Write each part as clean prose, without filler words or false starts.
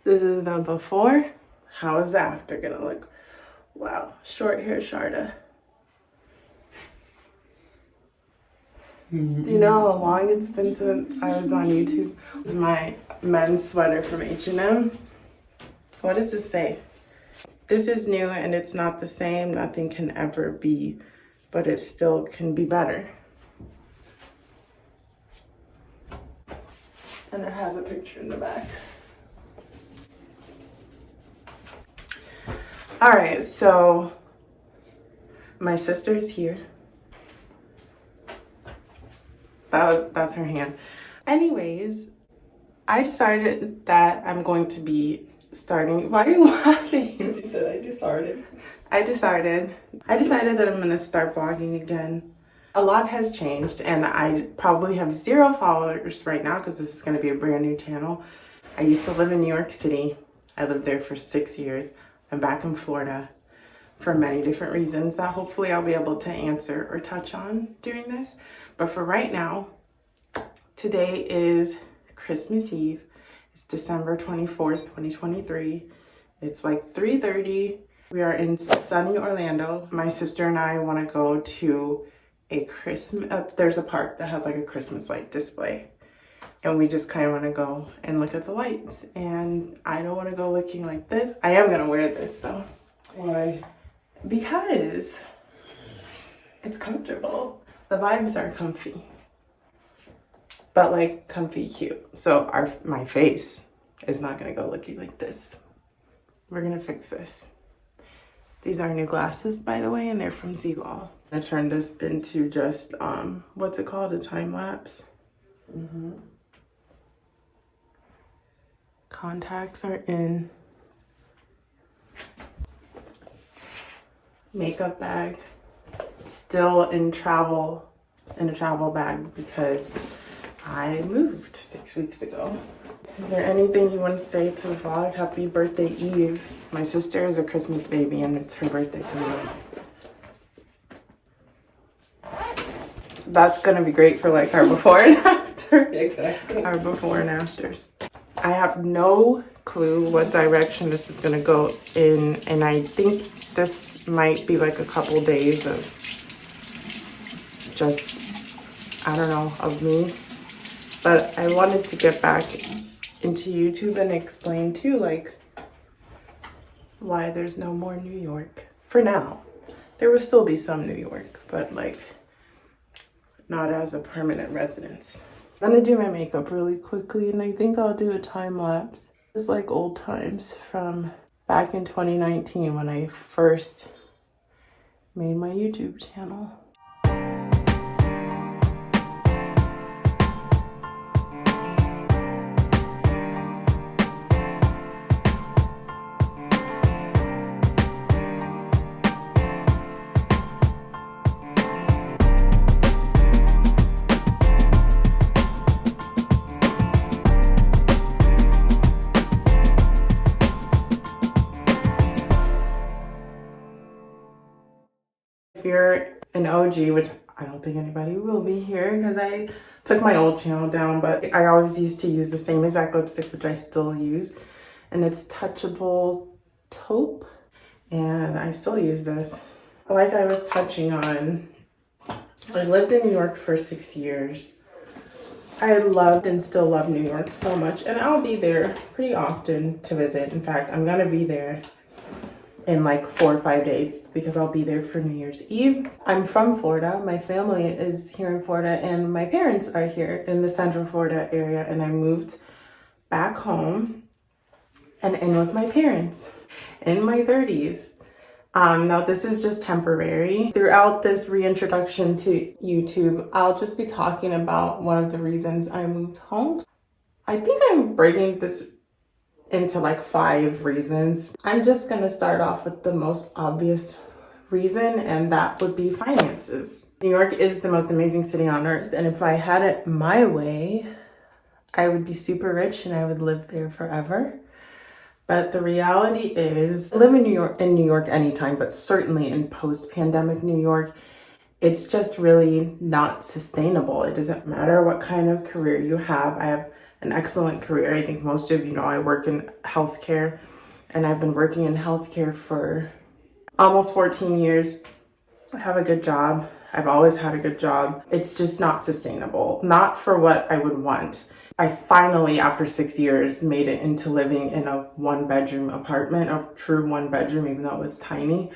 This is the before. How is the after gonna look? Wow, short hair Sharda. Do you know how long it's been since I was on YouTube? This is my men's sweater from H&M. What does this say? This is new and it's not the same. Nothing can ever be, but it still can be better. And it has a picture in the back. All right, so my sister is here. That's her hand. Anyways, I decided that I'm going to be starting. Why are you laughing? Because you said I decided. I decided that I'm gonna start vlogging again. A lot has changed and I probably have 0 followers right now because this is gonna be a brand new channel. I used to live in New York City. I lived there for 6 years. I'm back in Florida for many different reasons that hopefully I'll be able to answer or touch on during this. But for right now, today is Christmas Eve. It's December 24th, 2023. It's like 3:30. We are in sunny Orlando. My sister and I want to go to a Christmas, there's a park that has like a Christmas light display. And we just kind of want to go and look at the lights. And I don't want to go looking like this. I am going to wear this though. Why? Because it's comfortable. The vibes are comfy. But like comfy cute. So my face is not going to go looking like this. We're going to fix this. These are new glasses, by the way, and they're from Z-Wall. I turned this into just, what's it called? A time lapse. Contacts are in. Makeup bag. Still in a travel bag because I moved 6 weeks ago. Is there anything you want to say to the vlog? Happy birthday, Eve. My sister is a Christmas baby and it's her birthday tonight. That's gonna be great for like our before and after. Exactly. Our before and afters. I have no clue what direction this is gonna go in, and I think this might be like a couple days of just, I don't know, of me. But I wanted to get back into YouTube and explain too, like, why there's no more New York. For now. There will still be some New York, but like, not as a permanent residence. I'm gonna do my makeup really quickly, and I think I'll do a time lapse. It's like old times from back in 2019 when I first made my YouTube channel. If you're an OG, which I don't think anybody will be here because I took my old channel down, but I always used to use the same exact lipstick, which I still use, and it's Touchable Taupe, and I still use this. Like I was touching on, I lived in New York for 6 years. I loved and still love New York so much, and I'll be there pretty often to visit. In fact, I'm gonna be there in like 4 or 5 days because I'll be there for New Year's Eve. I'm from Florida. My family is here in Florida and my parents are here in the Central Florida area, and I moved back home and in with my parents in my 30s. Now this is just temporary. Throughout this reintroduction to YouTube, I'll just be talking about one of the reasons I moved home. I think I'm breaking this into like 5 reasons. I'm just gonna start off with the most obvious reason, and that would be finances. New York is the most amazing city on earth, and if I had it my way, I would be super rich and I would live there forever. But the reality is, I live in New York anytime, but certainly in post-pandemic New York, it's just really not sustainable. It doesn't matter what kind of career you have. I have an excellent career. I think most of you know I work in healthcare, and I've been working in healthcare for almost 14 years. I have a good job. I've always had a good job. It's just not sustainable, not for what I would want. I finally, after 6 years, made it into living in a 1-bedroom apartment, a true 1-bedroom, even though it was tiny.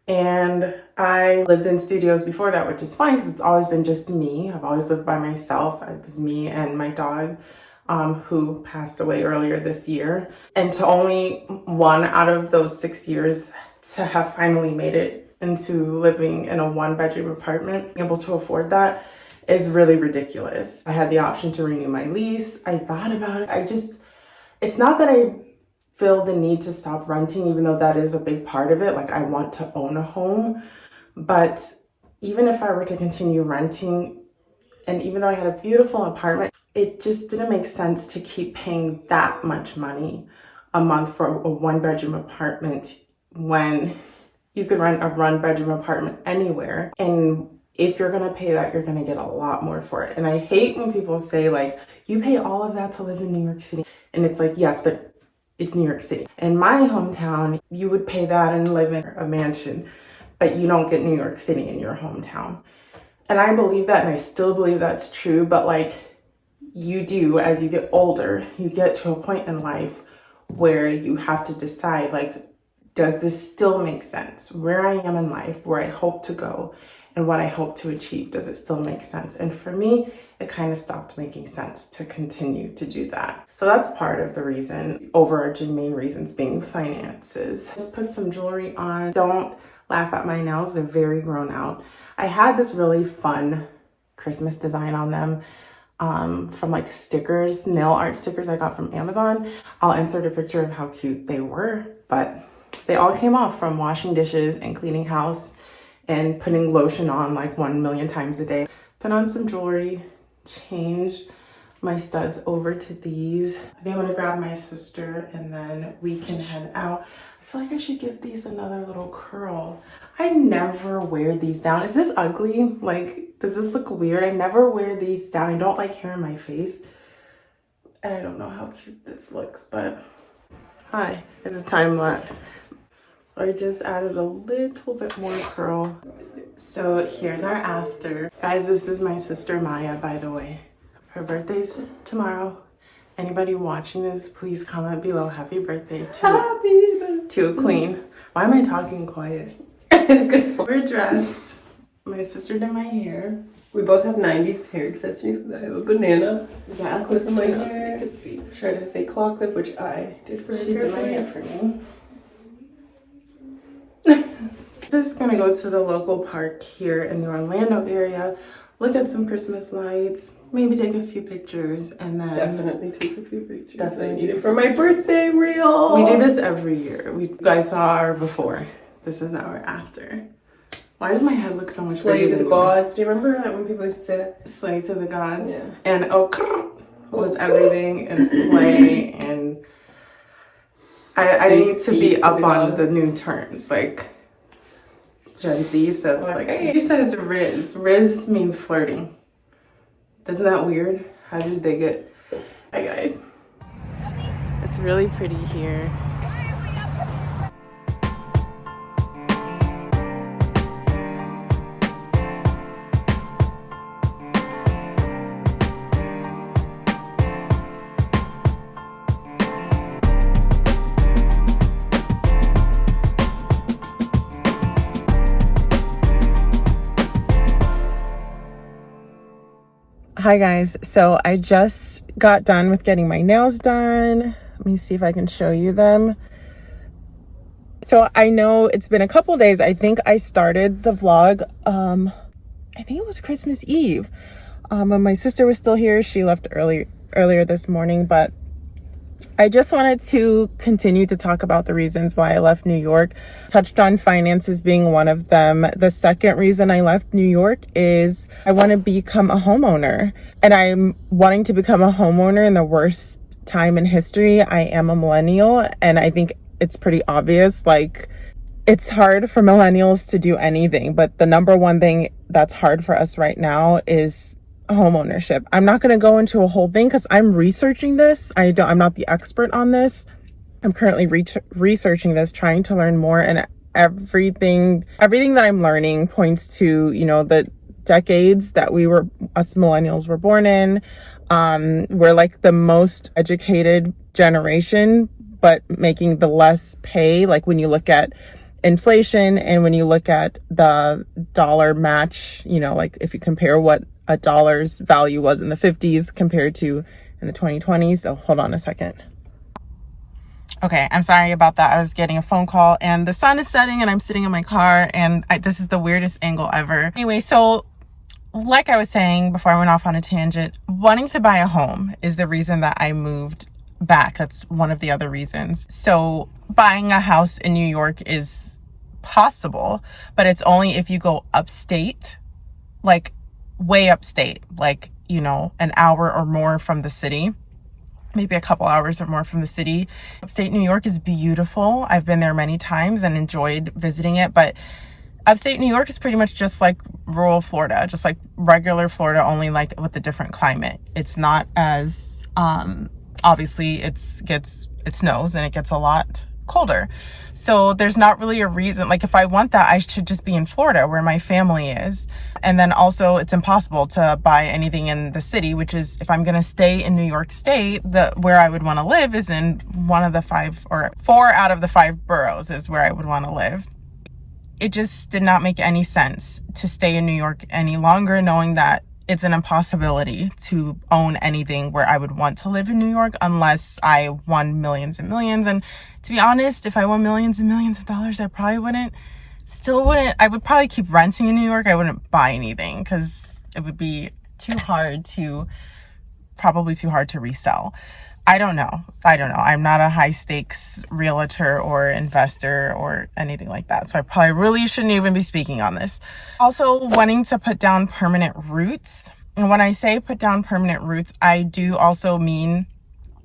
And I lived in studios before that, which is fine because it's always been just me. I've always lived by myself. It was me and my dog, who passed away earlier this year. And to only 1 out of those 6 years to have finally made it into living in a 1-bedroom apartment, being able to afford that is really ridiculous. I had the option to renew my lease. I thought about it. It's not that I feel the need to stop renting, even though that is a big part of it. Like, I want to own a home. But even if I were to continue renting, and even though I had a beautiful apartment, it just didn't make sense to keep paying that much money a month for a 1-bedroom apartment when you could rent a 1-bedroom apartment anywhere. And if you're gonna pay that, you're gonna get a lot more for it. And I hate when people say, like, you pay all of that to live in New York City. And it's like, yes, but it's New York City. In my hometown, you would pay that and live in a mansion, but you don't get New York City in your hometown. And I believe that, and I still believe that's true, but like, you do, as you get older, you get to a point in life where you have to decide, like, does this still make sense? Where I am in life, where I hope to go, and what I hope to achieve, does it still make sense? And for me, it kind of stopped making sense to continue to do that. So that's part of the reason, overarching main reasons being finances. Let's put some jewelry on. Don't laugh at my nails, they're very grown out. I had this really fun Christmas design on them from like stickers, nail art stickers I got from Amazon. I'll insert a picture of how cute they were, but they all came off from washing dishes and cleaning house and putting lotion on like 1 million times a day. Put on some jewelry, changed my studs over to these. I think I'm gonna grab my sister and then we can head out. I feel like I should give these another little curl. I never wear these down. Is this ugly? Like, does this look weird? I never wear these down. I don't like hair in my face. And I don't know how cute this looks, but hi, it's a time lapse. I just added a little bit more curl. So here's our after. Guys, this is my sister Maya, by the way. Her birthday's tomorrow. Anybody watching this, please comment below happy birthday to a queen. Why am I talking quiet? It's because we're dressed. My sister did my hair. We both have 90s hair accessories because I have a banana. Yeah, clips in my hair. So you could see. Tried to say claw clip, which I did for her. She did my hair for me. Just gonna go to the local park here in the Orlando area, look at some Christmas lights, maybe take a few pictures, and then definitely take a few pictures. Definitely I need it for my birthday reel. We do this every year. You guys saw our before. This is our after. Why does my head look so much Slay bigger to the than gods. Do you remember that when people used to say that? Slay to the gods. Yeah. And was everything, and slay, and I need to be up on the new terms. Like, Gen Z says, like, he says Riz. Riz means flirting. Isn't that weird? How did they get? Hi, guys. It's really pretty here. Hi guys, so I just got done with getting my nails done. Let me see if I can show you them. So I know it's been a couple days. I think I started the vlog, I think it was Christmas Eve. When my sister was still here. She left earlier this morning, but I just wanted to continue to talk about the reasons why I left New York. Touched on finances being one of them. The second reason I left New York is I want to become a homeowner. And I'm wanting to become a homeowner in the worst time in history. I am a millennial, and I think it's pretty obvious. Like, it's hard for millennials to do anything, but the number one thing that's hard for us right now is home ownership. I'm not going to go into a whole thing because I'm researching this. I'm not the expert on this. I'm currently researching this, trying to learn more, and everything that I'm learning points to, you know, the decades that us millennials were born in. We're like the most educated generation, but making the less pay. Like when you look at inflation and when you look at the dollar match, you know, like if you compare what a dollar's value was in the 50s compared to in the 2020s. So hold on a second. Okay, I'm sorry about that. I was getting a phone call and the sun is setting and I'm sitting in my car and this is the weirdest angle ever. Anyway, so like I was saying before I went off on a tangent, wanting to buy a home is the reason that I moved back. That's one of the other reasons. So buying a house in New York is possible, but it's only if you go upstate, like way upstate, like, you know, an hour or more from the city, maybe a couple hours or more from the city. Upstate New York is beautiful. I've been there many times and enjoyed visiting it, but upstate New York is pretty much just like rural Florida, just like regular Florida, only like with a different climate. It's not as, obviously it snows and it gets a lot colder. So there's not really a reason, like if I want that, I should just be in Florida where my family is. And then also it's impossible to buy anything in the city, which is if I'm going to stay in New York State, where I would want to live is in one of the 5 or 4 out of the 5 boroughs is where I would want to live. It just did not make any sense to stay in New York any longer, knowing that it's an impossibility to own anything where I would want to live in New York unless I won millions and millions. And to be honest, if I won millions and millions of dollars, I probably wouldn't. I would probably keep renting in New York. I wouldn't buy anything because it would be probably too hard to resell. I don't know. I'm not a high stakes realtor or investor or anything like that. So I probably really shouldn't even be speaking on this. Also, wanting to put down permanent roots. And when I say put down permanent roots, I do also mean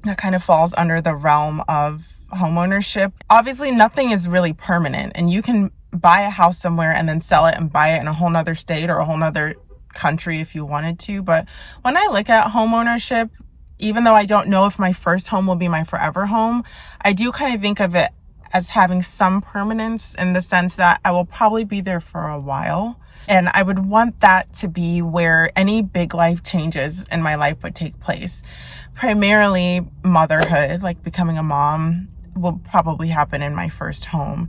that kind of falls under the realm of homeownership. Obviously, nothing is really permanent, and you can buy a house somewhere and then sell it and buy it in a whole nother state or a whole nother country if you wanted to. But when I look at homeownership, even though I don't know if my first home will be my forever home, I do kind of think of it as having some permanence in the sense that I will probably be there for a while. And I would want that to be where any big life changes in my life would take place. Primarily motherhood, like becoming a mom, will probably happen in my first home.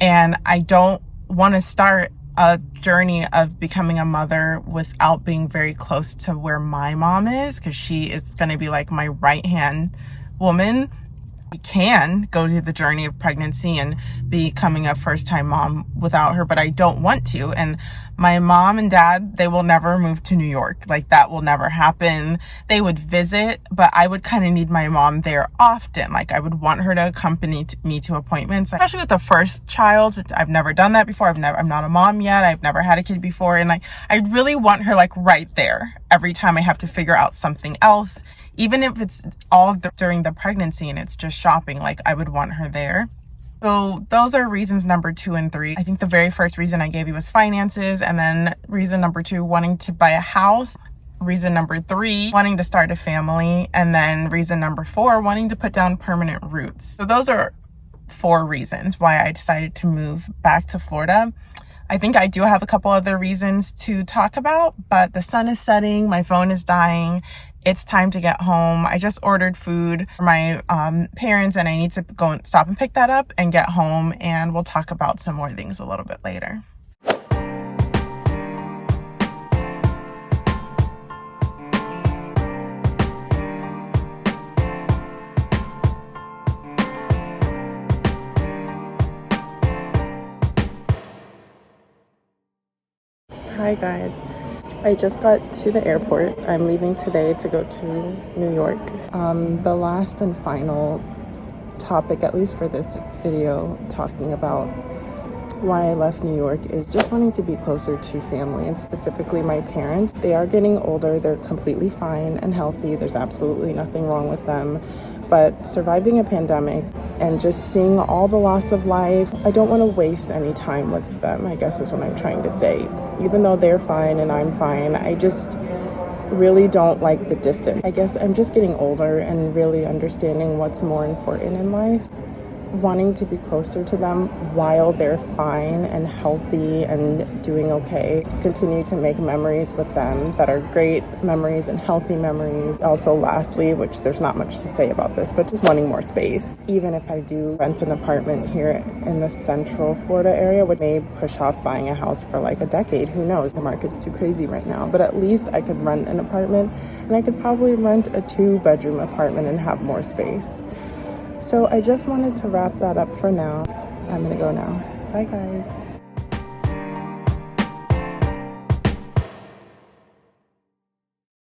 And I don't want to start a journey of becoming a mother without being very close to where my mom is, because she is going to be like my right hand woman. I can go through the journey of pregnancy and becoming a first time mom without her, but I don't want to. And my mom and dad, they will never move to New York. Like that will never happen. They would visit, but I would kind of need my mom there often. Like I would want her to accompany me to appointments, especially with the first child. I've never done that before. I'm not a mom yet. I've never had a kid before. And like, I really want her like right there every time I have to figure out something else. Even if it's all during the pregnancy and it's just shopping, like I would want her there. So those are reasons number 2 and 3. I think the very first reason I gave you was finances. And then reason number 2, wanting to buy a house. Reason number 3, wanting to start a family. And then reason number 4, wanting to put down permanent roots. So those are 4 reasons why I decided to move back to Florida. I think I do have a couple other reasons to talk about, but the sun is setting, my phone is dying. It's time to get home. I just ordered food for my parents and I need to go and stop and pick that up and get home, and we'll talk about some more things a little bit later. Hi guys. I just got to the airport. I'm leaving today to go to New York. The last and final topic, at least for this video, talking about why I left New York, is just wanting to be closer to family, and specifically my parents. They are getting older. They're completely fine and healthy. There's absolutely nothing wrong with them. But surviving a pandemic and just seeing all the loss of life, I don't want to waste any time with them, I guess is what I'm trying to say. Even though they're fine and I'm fine, I just really don't like the distance. I guess I'm just getting older and really understanding what's more important in life. Wanting to be closer to them while they're fine and healthy and doing okay. Continue to make memories with them that are great memories and healthy memories. Also, lastly, which there's not much to say about this, but just wanting more space. Even if I do rent an apartment here in the central Florida area, which may push off buying a house for like a decade, who knows? The market's too crazy right now. But at least I could rent an apartment, and I could probably rent a 2-bedroom apartment and have more space. So I just wanted to wrap that up for now. I'm gonna go now. Bye guys.